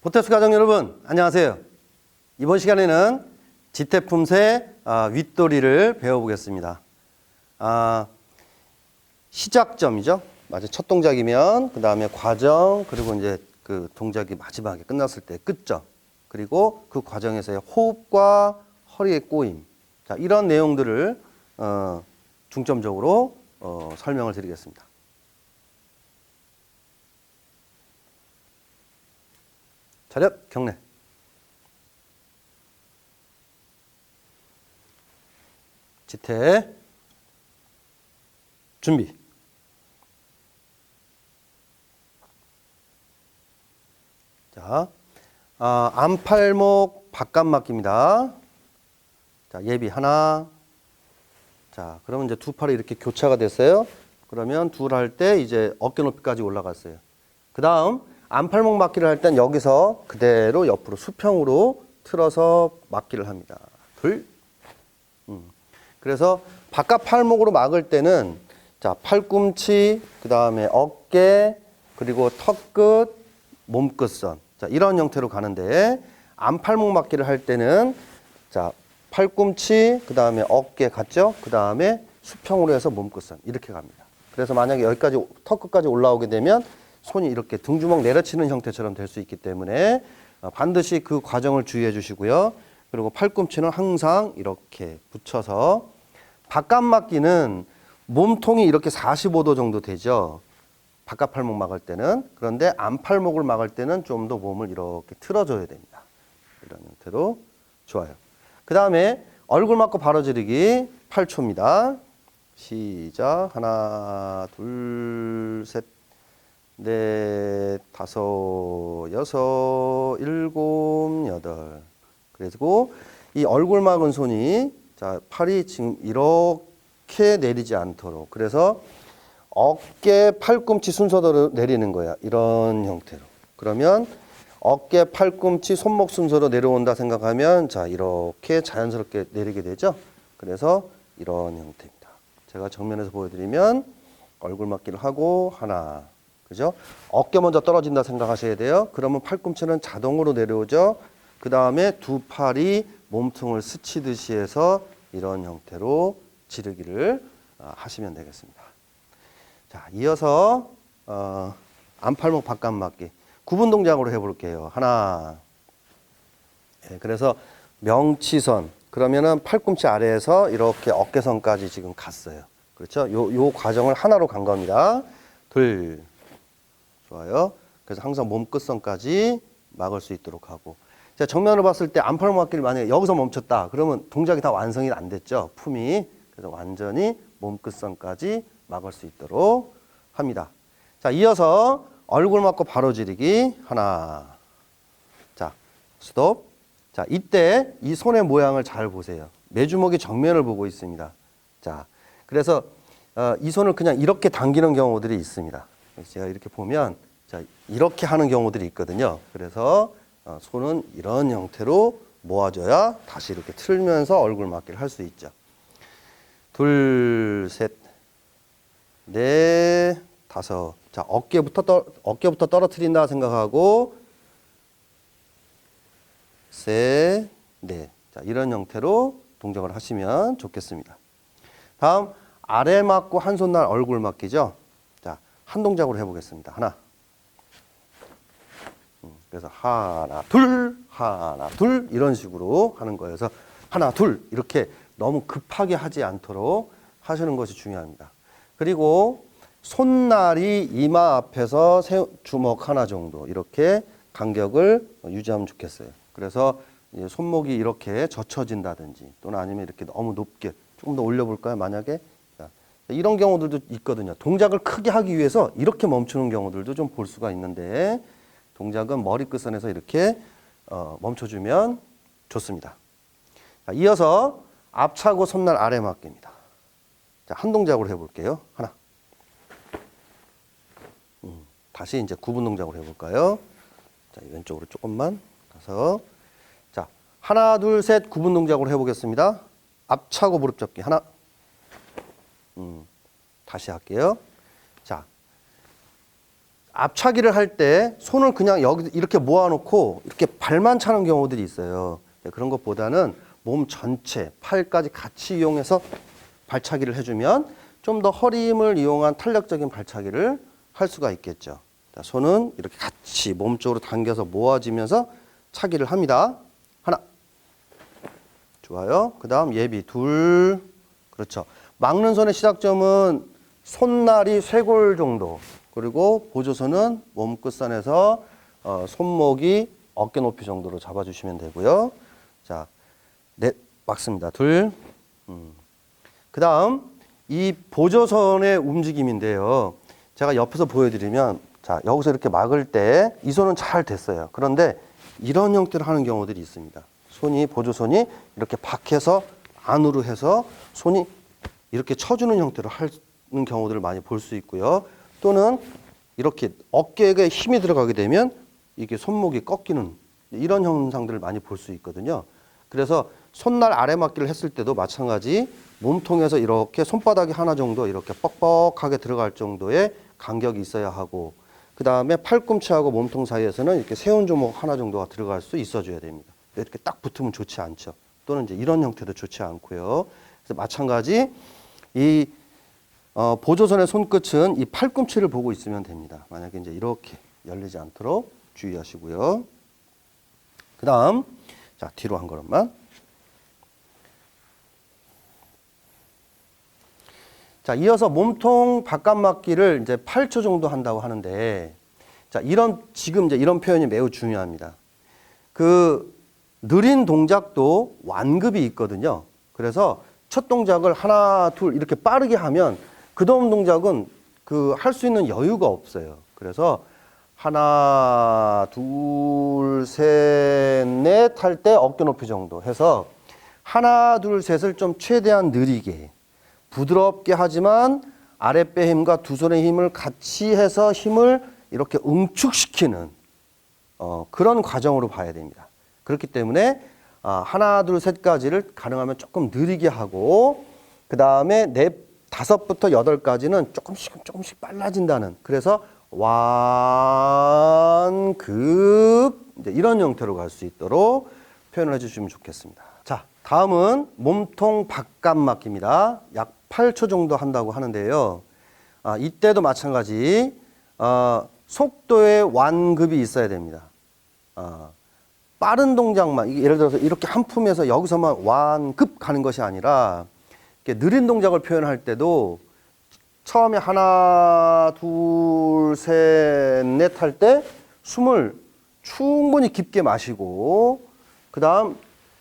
호텔스 가족 여러분, 안녕하세요. 이번 시간에는 지태품새 윗도리를 배워보겠습니다. 시작점이죠. 맞아요. 첫 동작이면 그 다음에 과정, 그리고 이제 그 동작이 마지막에 끝났을 때 끝점, 그리고 그 과정에서의 호흡과 허리의 꼬임, 자, 이런 내용들을 중점적으로 설명을 드리겠습니다. 차렷, 경례. 지태, 준비. 자, 안팔목 바깥막기입니다. 자, 예비 하나. 자, 그러면 이제 두 팔이 이렇게 교차가 됐어요. 그러면 둘 할 때 이제 어깨 높이까지 올라갔어요. 그 다음 안팔목 막기를 할 땐 여기서 그대로 옆으로 수평으로 틀어서 막기를 합니다. 둘. 그래서 바깥 팔목으로 막을 때는 자, 팔꿈치, 그 다음에 어깨, 그리고 턱끝, 몸끝선. 자, 이런 형태로 가는데 안팔목 막기를 할 때는 자, 팔꿈치, 그 다음에 어깨 갔죠? 그 다음에 수평으로 해서 몸끝선. 이렇게 갑니다. 그래서 만약에 여기까지 턱끝까지 올라오게 되면 손이 이렇게 등주먹 내려치는 형태처럼 될 수 있기 때문에 반드시 그 과정을 주의해 주시고요. 그리고 팔꿈치는 항상 이렇게 붙여서 바깥 막기는 몸통이 이렇게 45도 정도 되죠. 바깥 팔목 막을 때는. 그런데 안팔목을 막을 때는 좀 더 몸을 이렇게 틀어줘야 됩니다. 이런 형태로 좋아요. 그 다음에 얼굴 맞고 바로 지르기 8초입니다. 시작. 하나, 둘, 셋, 넷, 다섯, 여섯, 일곱, 여덟. 그리고 이 얼굴 막은 손이 자, 팔이 지금 이렇게 내리지 않도록. 그래서 어깨, 팔꿈치 순서대로 내리는 거야. 이런 형태로. 그러면 어깨, 팔꿈치, 손목 순서로 내려온다 생각하면 자, 이렇게 자연스럽게 내리게 되죠. 그래서 이런 형태입니다. 제가 정면에서 보여드리면 얼굴 맞기를 하고 하나. 그죠? 어깨 먼저 떨어진다 생각하셔야 돼요. 그러면 팔꿈치는 자동으로 내려오죠. 그 다음에 두 팔이 몸통을 스치듯이 해서 이런 형태로 지르기를 하시면 되겠습니다. 자, 이어서 안팔목 바깥 맞기 9분 동작으로 해볼게요. 하나. 네, 그래서 명치선. 그러면은 팔꿈치 아래에서 이렇게 어깨선까지 지금 갔어요. 그렇죠? 요 과정을 하나로 간 겁니다. 둘. 좋아요. 그래서 항상 몸끝선까지 막을 수 있도록 하고. 자, 정면으로 봤을 때 안팔목 막기를 만약에 여기서 멈췄다. 그러면 동작이 다 완성이 안 됐죠. 품이. 그래서 완전히 몸끝선까지 막을 수 있도록 합니다. 자, 이어서 얼굴 맞고 바로 지르기 하나. 자, 스톱. 자, 이때 이 손의 모양을 잘 보세요. 매주먹이 정면을 보고 있습니다. 자, 그래서 이 손을 그냥 이렇게 당기는 경우들이 있습니다. 제가 이렇게 보면 자, 이렇게 하는 경우들이 있거든요. 그래서 손은 이런 형태로 모아줘야 다시 이렇게 틀면서 얼굴 맞기를 할 수 있죠. 둘, 셋, 넷, 다섯. 자, 어깨부터 떨어뜨린다 생각하고 셋, 넷. 자, 이런 형태로 동작을 하시면 좋겠습니다. 다음 아래 맞고 한 손 날 얼굴 맞기죠. 자, 한 동작으로 해보겠습니다. 하나. 그래서 하나, 둘 이런 식으로 하는 거예요. 그래서 하나, 둘 이렇게 너무 급하게 하지 않도록 하시는 것이 중요합니다. 그리고 손날이 이마 앞에서 주먹 하나 정도 이렇게 간격을 유지하면 좋겠어요. 그래서 손목이 이렇게 젖혀진다든지 또는 아니면 이렇게 너무 높게 조금 더 올려볼까요? 만약에 이런 경우들도 있거든요. 동작을 크게 하기 위해서 이렇게 멈추는 경우들도 좀 볼 수가 있는데 동작은 머리끝선에서 이렇게 멈춰주면 좋습니다. 자, 이어서 앞차고 손날 아래 맞기입니다. 자, 한 동작으로 해볼게요. 하나. 다시 이제 9분 동작으로 해볼까요? 자, 왼쪽으로 조금만 가서 자, 하나, 둘, 셋 9분 동작으로 해보겠습니다. 앞차고 무릎 접기 하나. 다시 할게요. 자, 앞차기를 할 때 손을 그냥 여기 이렇게 모아놓고 이렇게 발만 차는 경우들이 있어요. 그런 것보다는 몸 전체, 팔까지 같이 이용해서 발차기를 해주면 좀 더 허리 힘을 이용한 탄력적인 발차기를 할 수가 있겠죠. 자, 손은 이렇게 같이 몸 쪽으로 당겨서 모아지면서 차기를 합니다. 하나. 좋아요. 그 다음 예비 둘. 그렇죠. 막는 손의 시작점은 손날이 쇄골 정도. 그리고 보조선은 몸 끝선에서 손목이 어깨 높이 정도로 잡아주시면 되고요. 자, 넷. 막습니다. 둘. 그 다음 이 보조선의 움직임인데요. 제가 옆에서 보여드리면 자, 여기서 이렇게 막을 때 이 손은 잘 됐어요. 그런데 이런 형태로 하는 경우들이 있습니다. 손이 보조선이 이렇게 박혀서 안으로 해서 손이 이렇게 쳐주는 형태로 하는 경우들을 많이 볼 수 있고요. 또는 이렇게 어깨에 힘이 들어가게 되면 이게 손목이 꺾이는 이런 현상들을 많이 볼 수 있거든요. 그래서 손날 아래맞기를 했을 때도 마찬가지 몸통에서 이렇게 손바닥이 하나 정도 이렇게 뻑뻑하게 들어갈 정도의 간격이 있어야 하고, 그 다음에 팔꿈치하고 몸통 사이에서는 이렇게 세운 조목 하나 정도가 들어갈 수 있어줘야 됩니다. 이렇게 딱 붙으면 좋지 않죠. 또는 이제 이런 형태도 좋지 않고요. 그래서 마찬가지 이 보조선의 손끝은 이 팔꿈치를 보고 있으면 됩니다. 만약에 이제 이렇게 열리지 않도록 주의하시고요. 그 다음 자, 뒤로 한 걸음만. 자, 이어서 몸통 바깥맞기를 이제 8초 정도 한다고 하는데, 자, 지금 이제 이런 표현이 매우 중요합니다. 그, 느린 동작도 완급이 있거든요. 그래서 첫 동작을 하나, 둘 이렇게 빠르게 하면 그 다음 동작은 할 수 있는 여유가 없어요. 그래서 하나, 둘, 셋, 넷 할 때 어깨 높이 정도 해서 하나, 둘, 셋을 좀 최대한 느리게 부드럽게 하지만 아랫배 힘과 두 손의 힘을 같이 해서 힘을 이렇게 응축시키는 그런 과정으로 봐야 됩니다. 그렇기 때문에 하나, 둘, 셋까지를 가능하면 조금 느리게 하고, 그 다음에 다섯부터 여덟까지는 조금씩 빨라진다는, 그래서 완급 이제 이런 형태로 갈 수 있도록 표현을 해주시면 좋겠습니다. 자, 다음은 몸통 바깥맞기입니다. 약 8초 정도 한다고 하는데요. 이때도 마찬가지 속도의 완급이 있어야 됩니다. 빠른 동작만, 예를 들어서 이렇게 한 품에서 여기서만 완급 가는 것이 아니라 이렇게 느린 동작을 표현할 때도 처음에 하나, 둘, 셋, 넷 할 때 숨을 충분히 깊게 마시고, 그 다음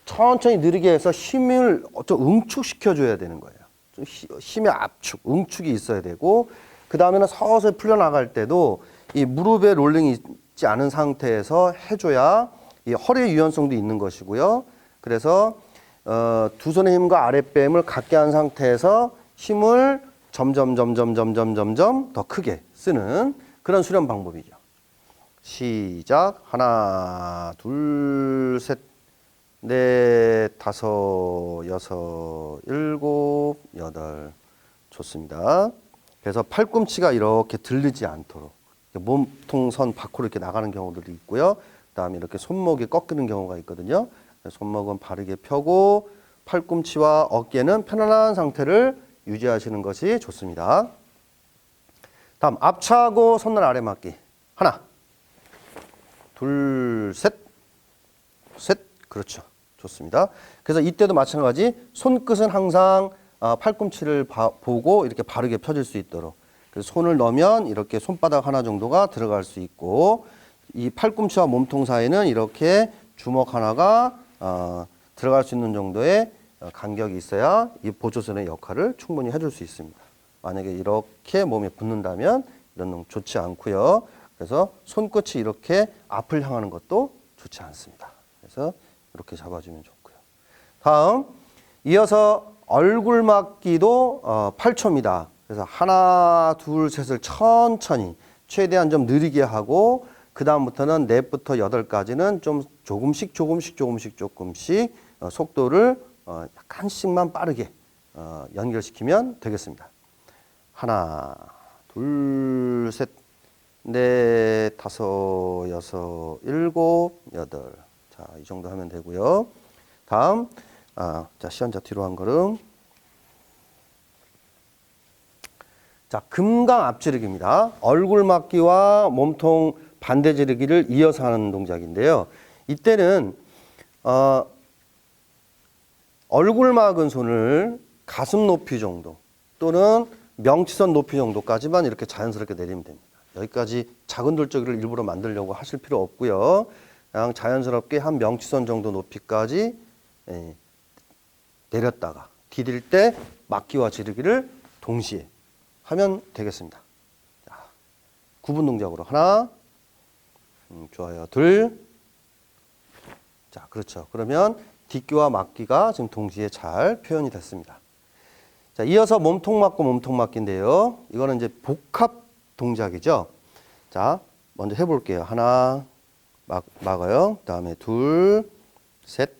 천천히 느리게 해서 힘을 좀 응축시켜줘야 되는 거예요. 좀 힘의 압축, 응축이 있어야 되고, 그 다음에는 서서히 풀려나갈 때도 이 무릎에 롤링이 있지 않은 상태에서 해줘야 이 허리의 유연성도 있는 것이고요. 그래서 두 손의 힘과 아랫배 힘을 같게 한 상태에서 힘을 점점 더 크게 쓰는 그런 수련 방법이죠. 시작. 하나, 둘, 셋, 넷, 다섯, 여섯, 일곱, 여덟. 좋습니다. 그래서 팔꿈치가 이렇게 들리지 않도록 몸통선 밖으로 이렇게 나가는 경우들이 있고요. 그다음에 이렇게 손목이 꺾이는 경우가 있거든요. 손목은 바르게 펴고 팔꿈치와 어깨는 편안한 상태를 유지하시는 것이 좋습니다. 다음 앞차고 손날 아래 맞기. 하나, 둘, 셋, 셋. 그렇죠. 좋습니다. 그래서 이때도 마찬가지 손끝은 항상 팔꿈치를 보고 이렇게 바르게 펴질 수 있도록. 그래서 손을 넣으면 이렇게 손바닥 하나 정도가 들어갈 수 있고, 이 팔꿈치와 몸통 사이는 이렇게 주먹 하나가 들어갈 수 있는 정도의 간격이 있어야 이 보조선의 역할을 충분히 해줄 수 있습니다. 만약에 이렇게 몸에 붙는다면 이런 건 좋지 않고요. 그래서 손끝이 이렇게 앞을 향하는 것도 좋지 않습니다. 그래서 이렇게 잡아주면 좋고요. 다음 이어서 얼굴 맞기도 8초입니다. 그래서 하나, 둘, 셋을 천천히 최대한 좀 느리게 하고, 그 다음부터는 넷부터 여덟까지는 좀 조금씩 속도를 약간씩만 빠르게 연결시키면 되겠습니다. 하나, 둘, 셋, 넷, 다섯, 여섯, 일곱, 여덟. 자, 이 정도 하면 되고요. 다음, 자, 시연자 뒤로 한 걸음. 자, 금강 앞지르기입니다. 얼굴 막기와 몸통 반대 지르기를 이어서 하는 동작인데요. 이때는 얼굴 막은 손을 가슴 높이 정도 또는 명치선 높이 정도까지만 이렇게 자연스럽게 내리면 됩니다. 여기까지 작은 돌적이를 일부러 만들려고 하실 필요 없고요. 그냥 자연스럽게 한 명치선 정도 높이까지 내렸다가 디딜 때 막기와 지르기를 동시에 하면 되겠습니다. 자, 구분 동작으로 하나, 좋아요. 둘, 자, 그렇죠. 그러면 딛기와 막기가 지금 동시에 잘 표현이 됐습니다. 자, 이어서 몸통 막고 몸통 막기인데요. 이거는 이제 복합 동작이죠. 자, 먼저 해볼게요. 하나, 막아요. 그 다음에 둘, 셋.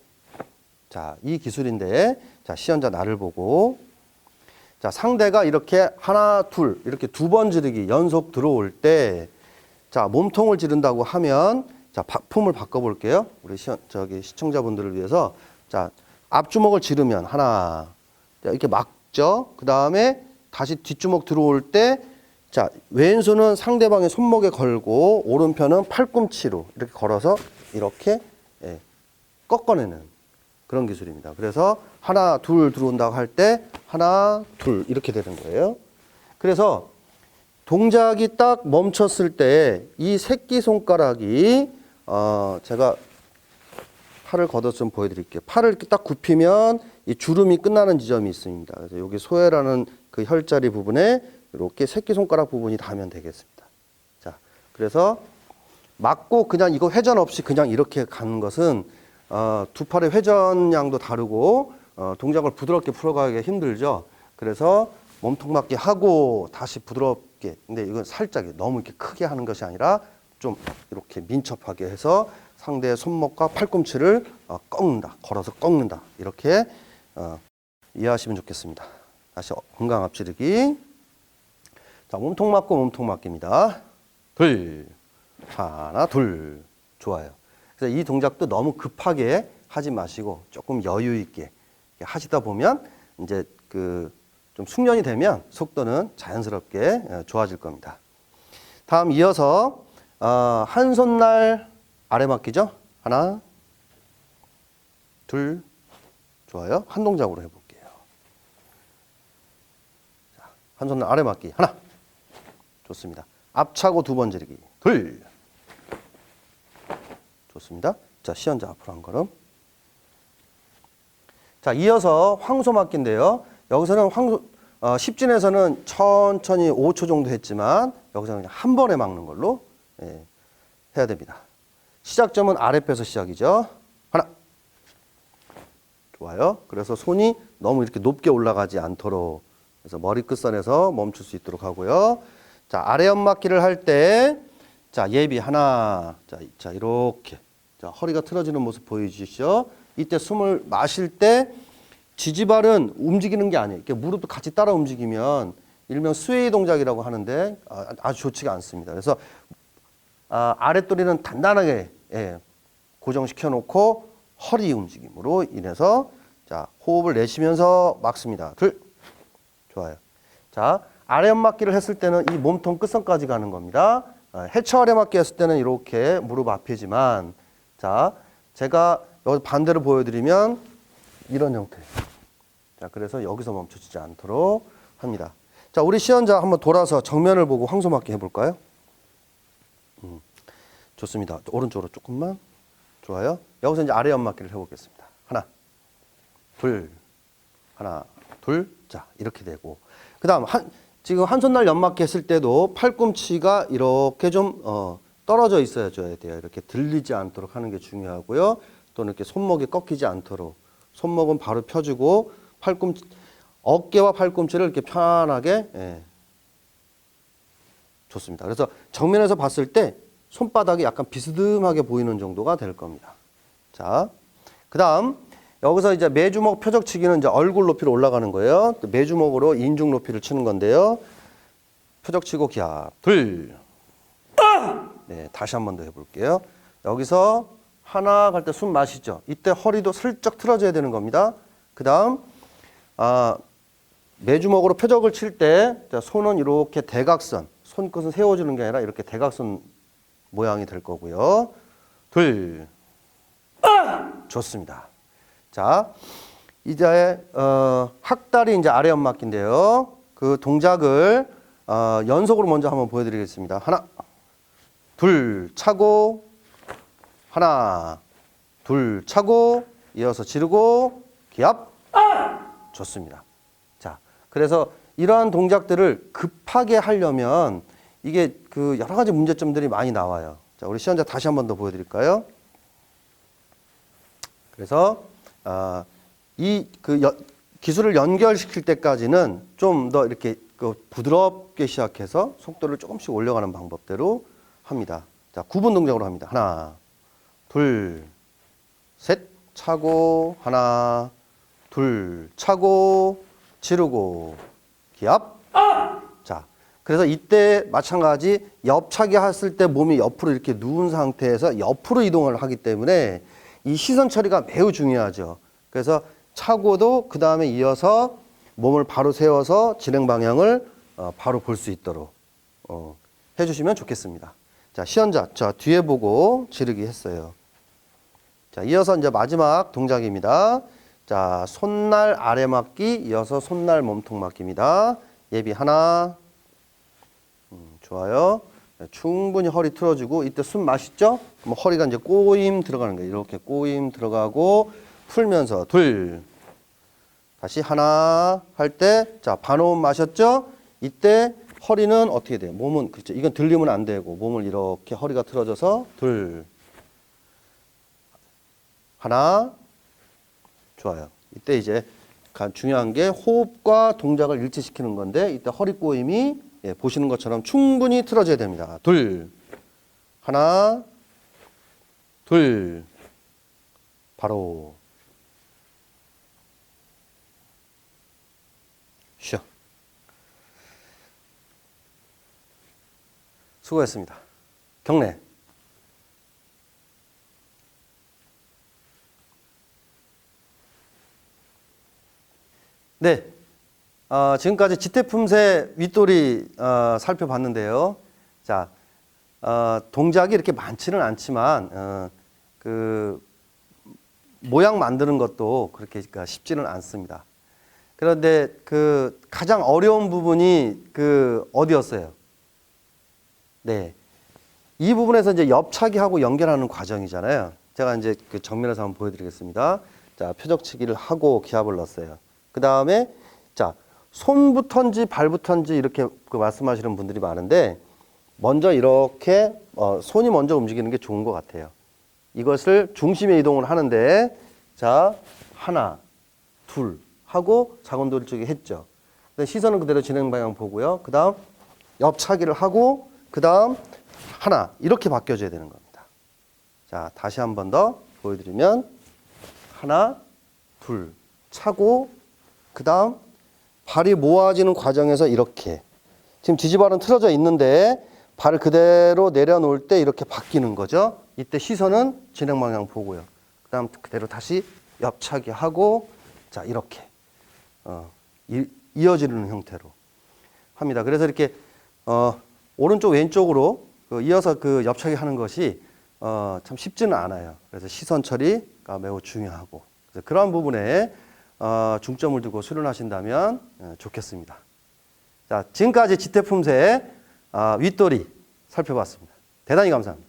자, 이 기술인데, 자, 시연자 나를 보고, 자, 상대가 이렇게 하나, 둘, 이렇게 두 번 지르기 연속 들어올 때, 자, 몸통을 지른다고 하면, 자, 품을 바꿔볼게요. 우리 시청자분들을 위해서. 자, 앞주먹을 지르면 하나, 자, 이렇게 막죠. 그 다음에 다시 뒷주먹 들어올 때, 자, 왼손은 상대방의 손목에 걸고, 오른편은 팔꿈치로 이렇게 걸어서 이렇게 꺾어내는 그런 기술입니다. 그래서 하나, 둘 들어온다고 할 때, 하나, 둘 이렇게 되는 거예요. 그래서 동작이 딱 멈췄을 때 이 새끼손가락이 제가 팔을 걷어서 좀 보여드릴게요. 팔을 이렇게 딱 굽히면 이 주름이 끝나는 지점이 있습니다. 그래서 여기 소해라는 그 혈자리 부분에 이렇게 새끼손가락 부분이 닿으면 되겠습니다. 자, 그래서 맞고 그냥 이거 회전 없이 그냥 이렇게 가는 것은 두 팔의 회전량도 다르고 동작을 부드럽게 풀어가기가 힘들죠. 그래서 몸통 맞기 하고 다시 부드럽게, 근데 이건 살짝 너무 이렇게 크게 하는 것이 아니라 좀 이렇게 민첩하게 해서 상대의 손목과 팔꿈치를 꺾는다, 걸어서 꺾는다, 이렇게 이해하시면 좋겠습니다. 다시 금강 앞지르기. 자, 몸통 맞고 몸통 맞기입니다. 둘, 하나, 둘. 좋아요. 그래서 이 동작도 너무 급하게 하지 마시고 조금 여유 있게 하시다 보면 이제 좀 숙련이 되면 속도는 자연스럽게 좋아질 겁니다. 다음 이어서 한 손날 아래 맞기죠. 하나, 둘, 좋아요. 한 동작으로 해볼게요. 자, 한 손날 아래 맞기 하나, 좋습니다. 앞차고 두 번 지르기 둘, 좋습니다. 자, 시연자 앞으로 한 걸음. 자, 이어서 황소 맞기인데요. 여기서는 십진에서는 천천히 5초 정도 했지만 여기서는 그냥 한 번에 막는 걸로 해야 됩니다. 시작점은 아랫배에서 시작이죠. 하나. 좋아요. 그래서 손이 너무 이렇게 높게 올라가지 않도록, 그래서 머리 끝선에서 멈출 수 있도록 하고요. 자, 아래 옆맞기를 할 때, 자, 예비 하나. 자, 이렇게. 자, 허리가 틀어지는 모습 보여주시죠. 이때 숨을 마실 때 지지발은 움직이는 게 아니에요. 이렇게 무릎도 같이 따라 움직이면 일명 스웨이 동작이라고 하는데 아주 좋지가 않습니다. 그래서 아랫도리는 단단하게 고정시켜 놓고 허리 움직임으로 인해서 자, 호흡을 내쉬면서 막습니다. 둘. 좋아요. 자, 아래 옆맞기를 했을 때는 이 몸통 끝선까지 가는 겁니다. 해처 아래 맞기 했을 때는 이렇게 무릎 앞이지만, 자, 제가 여기 반대로 보여드리면 이런 형태. 자, 그래서 여기서 멈춰지지 않도록 합니다. 자, 우리 시연자 한번 돌아서 정면을 보고 황소 맞기 해볼까요? 좋습니다. 오른쪽으로 조금만. 좋아요. 여기서 이제 아래 옆맞기를 해보겠습니다. 하나, 둘, 하나, 둘. 자, 이렇게 되고. 그 다음, 지금 한 손날 옆맞기 했을 때도 팔꿈치가 이렇게 좀 떨어져 있어야 돼요. 이렇게 들리지 않도록 하는 게 중요하고요. 또는 이렇게 손목이 꺾이지 않도록. 손목은 바로 펴주고 어깨와 팔꿈치를 이렇게 편하게 좋습니다. 그래서 정면에서 봤을 때 손바닥이 약간 비스듬하게 보이는 정도가 될 겁니다. 자, 그 다음 여기서 이제 매주먹 표적치기는 이제 얼굴 높이로 올라가는 거예요. 매주먹으로 인중 높이를 치는 건데요. 표적치고 기합 둘, 네, 다시 한 번 더 해볼게요. 여기서 하나 갈 때 숨 마시죠. 이때 허리도 슬쩍 틀어져야 되는 겁니다. 그 다음 매주먹으로 표적을 칠 때 손은 이렇게 대각선, 손끝은 세워주는 게 아니라 이렇게 대각선 모양이 될 거고요. 둘, 좋습니다. 자, 이제 학다리 이제 아래 연막기인데요. 그 동작을 연속으로 먼저 한번 보여드리겠습니다. 하나, 둘 차고, 하나, 둘 차고, 이어서 지르고 기압. 좋습니다. 자, 그래서 이러한 동작들을 급하게 하려면 이게 그 여러 가지 문제점들이 많이 나와요. 자, 우리 시연자 다시 한 번 더 보여드릴까요? 그래서 기술을 연결시킬 때까지는 좀 더 이렇게 부드럽게 시작해서 속도를 조금씩 올려가는 방법대로 합니다. 자, 9분 동작으로 합니다. 하나, 둘, 셋, 차고, 하나, 둘, 차고, 지르고, 기압. 자, 그래서 이때 마찬가지 옆차기 했을 때 몸이 옆으로 이렇게 누운 상태에서 옆으로 이동을 하기 때문에 이 시선 처리가 매우 중요하죠. 그래서 차고도 그 다음에 이어서 몸을 바로 세워서 진행 방향을 바로 볼 수 있도록 해주시면 좋겠습니다. 자, 시연자, 자, 뒤에 보고 지르기 했어요. 자, 이어서 이제 마지막 동작입니다. 자, 손날 아래 맞기, 이어서 손날 몸통 맞기입니다. 예비 하나, 좋아요. 네, 충분히 허리 틀어주고 이때 숨 마시죠? 그럼 허리가 이제 꼬임 들어가는 거예요. 이렇게 꼬임 들어가고 풀면서 둘, 다시 하나 할 때, 자, 반호흡 마셨죠? 이때 허리는 어떻게 돼요? 몸은, 그렇죠. 이건 들리면 안 되고, 몸을 이렇게 허리가 틀어져서 둘, 하나, 좋아요. 이때 이제 중요한 게 호흡과 동작을 일치시키는 건데, 이때 허리 꼬임이 보시는 것처럼 충분히 틀어져야 됩니다. 둘, 하나, 둘, 바로. 쉬어. 수고했습니다. 경례. 네. 지금까지 지태품새 윗돌이 살펴봤는데요. 자, 동작이 이렇게 많지는 않지만 그 모양 만드는 것도 그렇게 쉽지는 않습니다. 그런데 그 가장 어려운 부분이 그 어디였어요? 네. 이 부분에서 이제 옆차기하고 연결하는 과정이잖아요. 제가 이제 그 정면에서 한번 보여드리겠습니다. 자, 표적치기를 하고 기압을 넣었어요. 그 다음에 자, 손부턴지 발부턴지 이렇게 그 말씀하시는 분들이 많은데 먼저 이렇게 손이 먼저 움직이는 게 좋은 것 같아요. 이것을 중심에 이동을 하는데 자, 하나, 둘 하고 자곤돌이 쪽에 했죠. 시선은 그대로 진행 방향 보고요. 그 다음 옆차기를 하고 그 다음 하나 이렇게 바뀌어져야 되는 겁니다. 자, 다시 한 번 더 보여드리면 하나, 둘 차고 그 다음 발이 모아지는 과정에서 이렇게 지금 지지발은 틀어져 있는데 발을 그대로 내려놓을 때 이렇게 바뀌는 거죠. 이때 시선은 진행 방향 보고요. 그 다음 그대로 다시 옆차기 하고 자, 이렇게 이어지는 형태로 합니다. 그래서 이렇게 오른쪽 왼쪽으로 이어서 그 옆차기 하는 것이 참 쉽지는 않아요. 그래서 시선 처리가 매우 중요하고 그래서 그런 부분에 중점을 두고 수련하신다면 좋겠습니다. 자, 지금까지 지태품새 윗돌이 살펴봤습니다. 대단히 감사합니다.